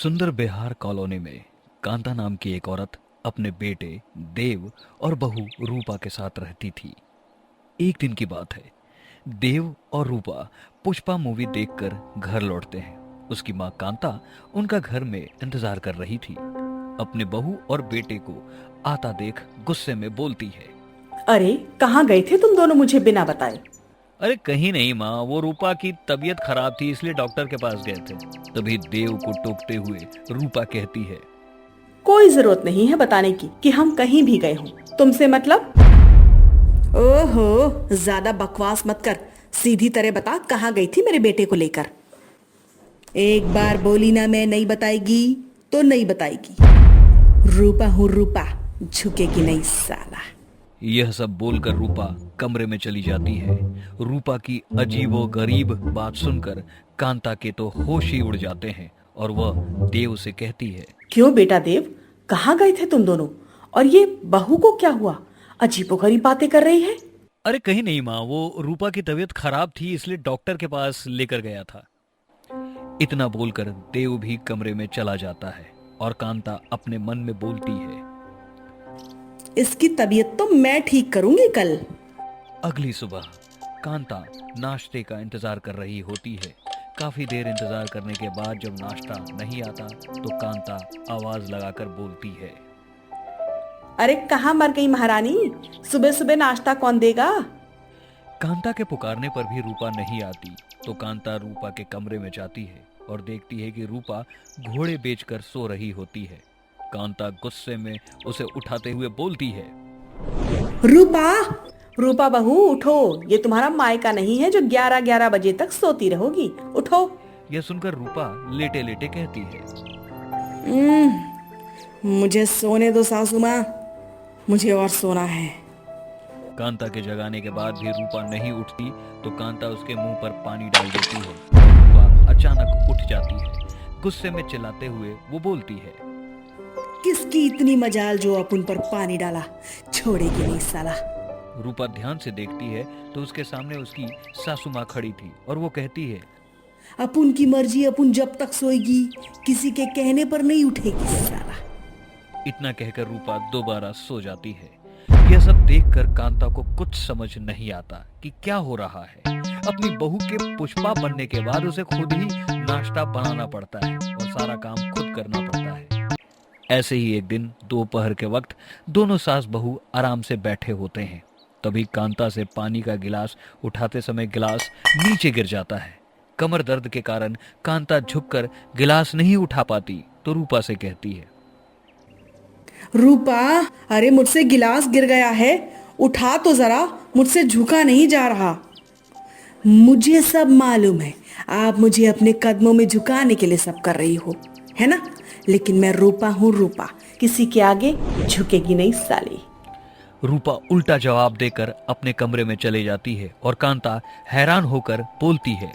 सुंदर बिहार कॉलोनी में कांता नाम की एक औरत अपने बेटे देव और बहू रूपा के साथ रहती थी। एक दिन की बात है। देव और रूपा पुष्पा मूवी देखकर घर लौटते हैं। उसकी माँ कांता उनका घर में इंतजार कर रही थी। अपने बहू और बेटे को आता देख गुस्से में बोलती है, अरे कहाँ गए थे तुम दोनों मुझे बिना बताए। अरे कहीं नहीं माँ, वो रूपा की तबीयत खराब थी इसलिए डॉक्टर के पास गए थे। तभी देव को टोकते हुए रूपा कहती है, कोई जरूरत नहीं है बताने की कि हम कहीं भी गए हों। तुमसे मतलब? ओहो, ज्यादा बकवास मत कर। सीधी तरह बता कहाँ गई थी मेरे बेटे को लेकर। एक बार बोली ना मैं नहीं बताएगी तो नहीं बताएगी। रूपा हूँ रूपा, झुकेगी नहीं साला। यह सब बोलकर रूपा कमरे में चली जाती है। रूपा की अजीबो गरीब बात सुनकर कांता के तो होश ही उड़ जाते हैं और वह देव से कहती है, क्यों बेटा देव, कहाँ गए थे तुम दोनों? और ये बहू को क्या हुआ? अजीबोगरीब बातें कर रही है। अरे कहीं नहीं माँ, वो रूपा की तबीयत खराब थी इसलिए डॉक्टर के पास लेकर गया था। इतना बोलकर देव भी कमरे में चला जाता है और कांता अपने मन में बोलती है, इसकी तबीयत तो मैं ठीक करूंगी कल। अगली सुबह कांता नाश्ते का इंतजार कर रही होती है। काफी देर इंतजार करने के बाद जब नाश्ता नहीं आता तो कांता आवाज लगाकर बोलती है, अरे कहाँ मर गई महारानी? सुबह सुबह नाश्ता कौन देगा? कांता के पुकारने पर भी रूपा नहीं आती तो कांता रूपा के कमरे में जाती है और देखती है कि रूपा घोड़े बेचकर सो रही होती है। कांता गुस्से में उसे उठाते हुए बोलती है, रूपा, रूपा बहू उठो, ये तुम्हारा मायका नहीं है जो 11-11 बजे तक सोती रहोगी। उठो। यह सुनकर रूपा लेटे लेटे कहती है, मुझे सोने दो सासू माँ, मुझे और सोना है। कांता के जगाने के बाद भी रूपा नहीं उठती तो कांता उसके मुंह पर पानी डाल देती है। रूपा अचानक उठ जाती है। गुस्से में चिल्लाते हुए वो बोलती है, किसकी इतनी मजाल जो अपन पर पानी डाला, छोड़ेगी नहीं साला। रूपा ध्यान से देखती है तो उसके सामने उसकी सासू माँ खड़ी थी और वो कहती है, अपन की मर्जी, अपन जब तक सोएगी किसी के कहने पर नहीं उठेगी साला। इतना कहकर रूपा दोबारा सो जाती है। यह सब देखकर कांता को कुछ समझ नहीं आता कि क्या हो रहा है। अपनी बहू के पुष्पा बनने के बाद उसे खुद ही नाश्ता बनाना पड़ता है और सारा काम खुद करना पड़ता है। ऐसे ही एक दिन दोपहर के वक्त दोनों सास बहू आराम से बैठे होते हैं। तभी कांता से पानी का गिलास उठाते समय गिलास नीचे गिर जाता है। कमर दर्द के कारण कांता झुककर गिलास नहीं उठा पाती तो रूपा से कहती है, रूपा, अरे मुझसे गिलास गिर गया है, उठा तो जरा, मुझसे झुका नहीं जा रहा। मुझे सब मालूम है, आप मुझे अपने कदमों में झुकाने के लिए सब कर रही हो, है ना? लेकिन मैं रूपा हूँ रूपा, किसी के आगे झुकेगी नहीं साली। रूपा उल्टा जवाब देकर अपने कमरे में चले जाती है और कांता हैरान होकर बोलती है,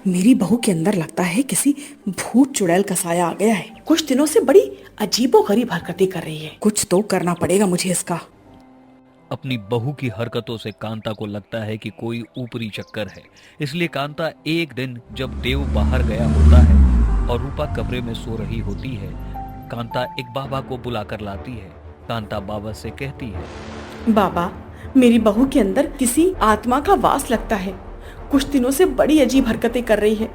मेरी बहू के अंदर लगता है किसी भूत चुड़ैल का साया आ गया है। कुछ दिनों से बड़ी अजीबोगरीब हरकतें कर रही है। कुछ तो करना पड़ेगा मुझे इसका। अपनी बहू की हरकतों से कांता को लगता है कि कोई ऊपरी चक्कर है। इसलिए कांता एक दिन जब देव बाहर गया होता है और रूपा कमरे में सो रही होती है, कांता एक बाबा को बुलाकर लाती है। कांता बाबा से कहती है, बाबा, मेरी बहू के अंदर किसी आत्मा का वास लगता है। कुछ दिनों से बड़ी अजीब हरकतें कर रही है।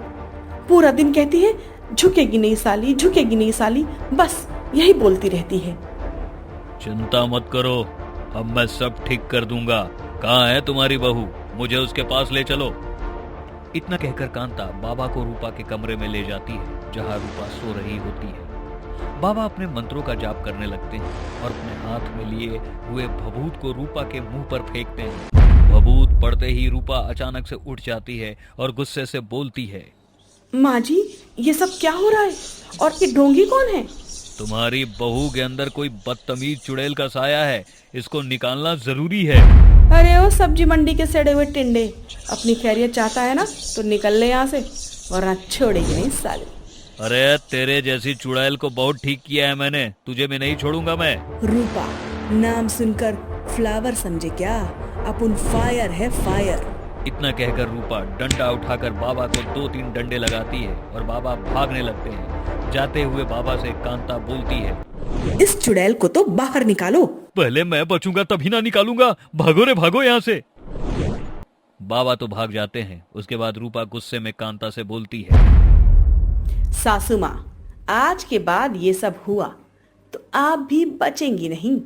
पूरा दिन कहती है झुकेगी नहीं साली, झुकेगी नहीं साली, बस यही बोलती रहती है। चिंता मत करो, अब मैं सब ठीक कर दूंगा। कहाँ है तुम्हारी बहू? मुझे उसके पास ले चलो। इतना कहकर कांता बाबा को रूपा के कमरे में ले जाती है जहाँ रूपा सो रही होती है। बाबा अपने मंत्रों का जाप करने लगते हैं और अपने हाथ में लिए हुए भभूत को रूपा के मुंह पर फेंकते हैं। भभूत पड़ते ही रूपा अचानक से उठ जाती है और गुस्से से बोलती है, माँ जी, ये सब क्या हो रहा है? और ये ढोंगी कौन है? तुम्हारी बहू के अंदर कोई बदतमीज चुड़ैल का साया है, इसको निकालना जरूरी है। अरे ओ सब्जी मंडी के सड़े हुए टिंडे, अपनी खैरियत चाहता है ना तो निकल ले यहाँ से, वरना छोड़ेगी नहीं साली। अरे तेरे जैसी चुड़ैल को बहुत ठीक किया है मैंने, तुझे भी नहीं छोड़ूंगा मैं। रूपा, नाम सुनकर फ्लावर समझे क्या? अपन फायर है फायर। इतना कहकर रूपा डंडा उठाकर बाबा को 2-3 डंडे लगाती है और बाबा भागने लगते हैं। जाते हुए बाबा से कांता बोलती है, इस चुड़ैल को तो बाहर निकालो। पहले मैं बचूंगा तभी ना निकालूंगा, भागो रे भागो यहाँ से। बाबा तो भाग जाते हैं। उसके बाद रूपा गुस्से में कांता से बोलती है, सासू माँ, आज के बाद ये सब हुआ तो आप भी बचेंगी नहीं।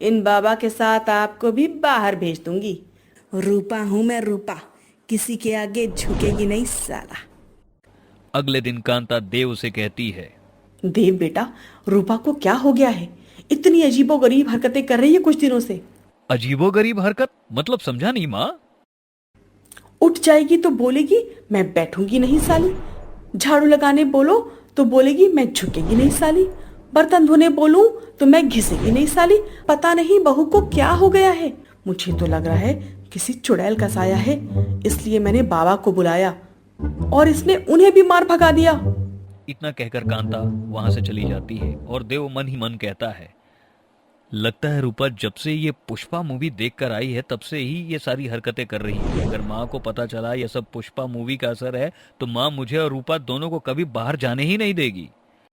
इन बाबा के साथ आपको भी बाहर भेज दूंगी। रूपा हूं मैं, रूपा, किसी के आगे झुकेगी नहीं साला। अगले दिन कांता देव से कहती है, देव बेटा, रूपा को क्या हो गया है? इतनी अजीबोगरीब हरकतें कर रही है कुछ दिनों से। अजीबोगरीब हरकत मतलब समझा नहीं माँ। उठ जाएगी तो बोलेगी मैं बैठूंगी नहीं साली। झाड़ू लगाने बोलो तो बोलेगी मैं झुकेगी नहीं साली। बर्तन धोने बोलूं तो मैं घिसेगी नहीं साली। पता नहीं बहू को क्या हो गया है। मुझे तो लग रहा है किसी चुड़ैल का साया है, इसलिए मैंने बाबा को बुलाया और इसने उन्हें भी मार भगा दिया। इतना कहकर कांता वहां से चली जाती है और देव मन ही मन कहता है, लगता है रूपा जब से ये पुष्पा मूवी देखकर आई है तब से ही ये सारी हरकतें कर रही है। अगर माँ को पता चला ये सब पुष्पा मूवी का असर है तो माँ मुझे और रूपा दोनों को कभी बाहर जाने ही नहीं देगी।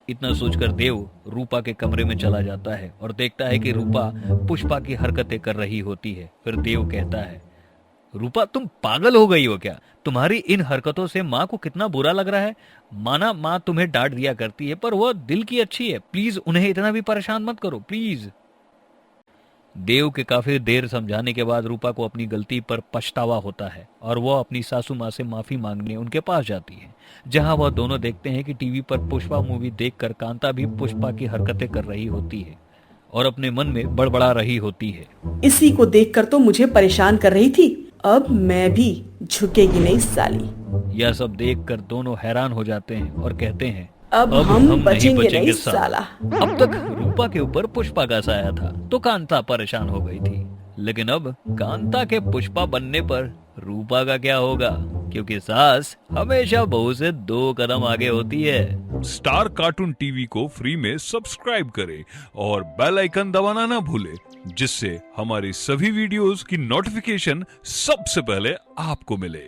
इतना सोचकर देव रूपा के कमरे में चला जाता है और देखता है कि रूपा पुष्पा की हरकतें कर रही होती है। फिर देव कहता है, रूपा तुम पागल हो गई हो क्या? तुम्हारी इन हरकतों से माँ को कितना बुरा लग रहा है। माना माँ तुम्हें डांट दिया करती है पर वह दिल की अच्छी है, प्लीज उन्हें इतना भी परेशान मत करो प्लीज। देव के काफी देर समझाने के बाद रूपा को अपनी गलती पर पछतावा होता है और वह अपनी सासू माँ से माफी मांगने उनके पास जाती है, जहां वह दोनों देखते हैं कि टीवी पर पुष्पा मूवी देखकर कांता भी पुष्पा की हरकतें कर रही होती है और अपने मन में बड़बड़ा रही होती है, इसी को देखकर तो मुझे परेशान कर रही थी, अब मैं भी झुकेगी नहीं साली। यह सब देखकर दोनों हैरान हो जाते हैं और कहते हैं, अब हम बचेंगे नहीं साला। अब तक रूपा के ऊपर पुष्पा का साया था तो कांता परेशान हो गई थी, लेकिन अब कांता के पुष्पा बनने पर रूपा का क्या होगा? क्योंकि सास हमेशा बहू से 2 कदम आगे होती है। स्टार कार्टून टीवी को फ्री में सब्सक्राइब करें और बेल आइकन दबाना ना भूलें, जिससे हमारी सभी वीडियोस की नोटिफिकेशन सबसे पहले आपको मिले।